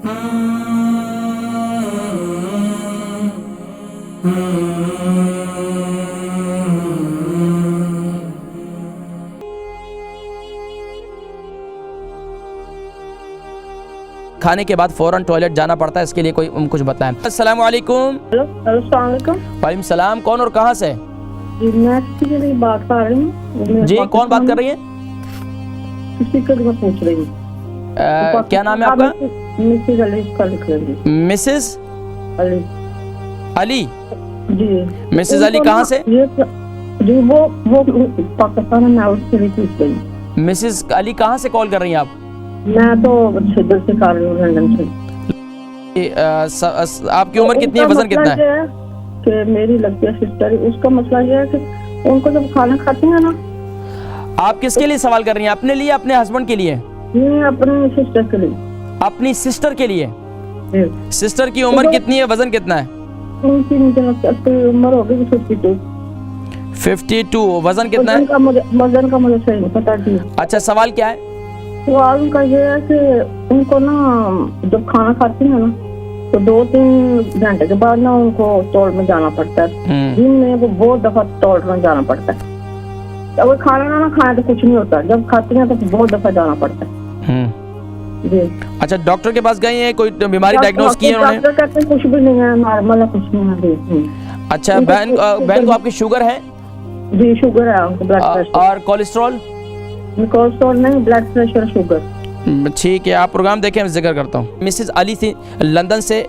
खाने के बाद फ़ौरन टॉयलेट जाना पड़ता है, इसके लिए कोई कुछ बताएं। अस्सलाम वालेकुम। हेलो अस्सलाम वालेकुम। वालेकुम सलाम। कौन और कहाँ से? मैं किसी से बात कर रही हूँ। जी कौन बात कर रही है? किसी को मैं पूछ रही हूँ। क्या नाम है आपका? मिसेस अली का लिख लेंगे। मिसेस अली। अली। जी मिसेस अली कहाँ से? जी वो पाकिस्तान में उससे भी पूछ रही। मिसेस अली कहाँ से कॉल कर रही हैं आप? मैं तो छिदर से कर रही हूँ, लंदन से। आपकी उम्र कितनी है, वजन कितना है? कि मेरी लगती है सिस्टर, उसका मसला ये है कि उनको जब खाना खाती है ना। आप किसके लिए सवाल कर रही हैं, अपने लिए अपने हस्बैंड के लिए? नहीं, अपनी सिस्टर के लिए। अपनी सिस्टर के लिए? सिस्टर की उम्र कितनी है, वजन कितना है? उनकी मुझे उम्र हो गई 52। 52। वजन कितना है? वजन का मुझे सही नहीं पता जी। अच्छा सवाल क्या है? सवाल उनका ये है कि उनको ना जब खाना खाती है ना तो 2-3 घंटे के बाद ना उनको टॉयलेट में जाना पड़ता है। दिन में वो बहुत दफा टॉयलेट में जाना पड़ता है। अगर खाना ना खाए तो कुछ नहीं होता, जब खाती हैं तो बहुत दफा जाना पड़ता है जी। अच्छा डॉक्टर के पास गए हैं, कोई बीमारी डायग्नोज की है उन्होंने? डॉक्टर कहते हैं कुछ भी नहीं है, नॉर्मल है, कुछ नहीं है। अच्छा बहन को आपकी शुगर है? जी शुगर है उनको, ब्लड प्रेशर। और कोलेस्ट्रॉल? कोलेस्ट्रॉल नहीं, ब्लड प्रेशर, शुगर। ठीक है, आप प्रोग्राम देखें, मैं जिक्र करता हूँ। मिसेस अली थी लंदन से।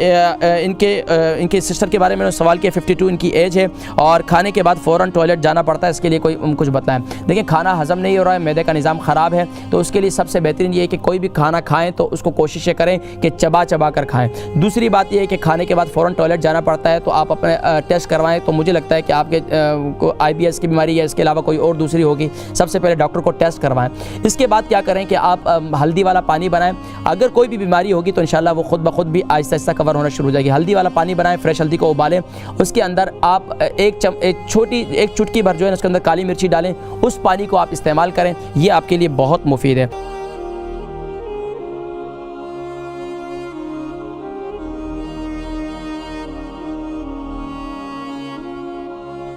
इनके सिस्टर के बारे में सवाल किया। 52 इनकी एज है और खाने के बाद फ़ौरन टॉयलेट जाना पड़ता है, इसके लिए कोई कुछ बताएं। देखिए खाना हज़म नहीं हो रहा है, मैदे का निज़ाम ख़राब है, तो उसके लिए सबसे बेहतरीन ये है कि कोई भी खाना खाएं तो उसको कोशिश करें कि चबा चबा कर खाएं। दूसरी बात यह है कि खाने के बाद फ़ौरन टॉयलेट जाना पड़ता है तो आप अपने टेस्ट करवाएं। तो मुझे लगता है कि आपके को IBS की बीमारी या इसके अलावा कोई और दूसरी होगी, सबसे पहले डॉक्टर को टेस्ट करवाएं। इसके बाद क्या करें कि आप हल्दी वाला पानी बनाएं। अगर कोई भी बीमारी होगी तो इंशाल्लाह वो खुद ब खुद भी आहिस्ता आहिस्ता कवर होना शुरू हो जाएगी। हल्दी वाला पानी बनाएं, फ्रेश हल्दी को उबालें, उसके अंदर आप एक चुटकी भर जो है उसके अंदर काली मिर्ची डालें, उस पानी को आप इस्तेमाल करें, ये आपके लिए बहुत मुफीद है।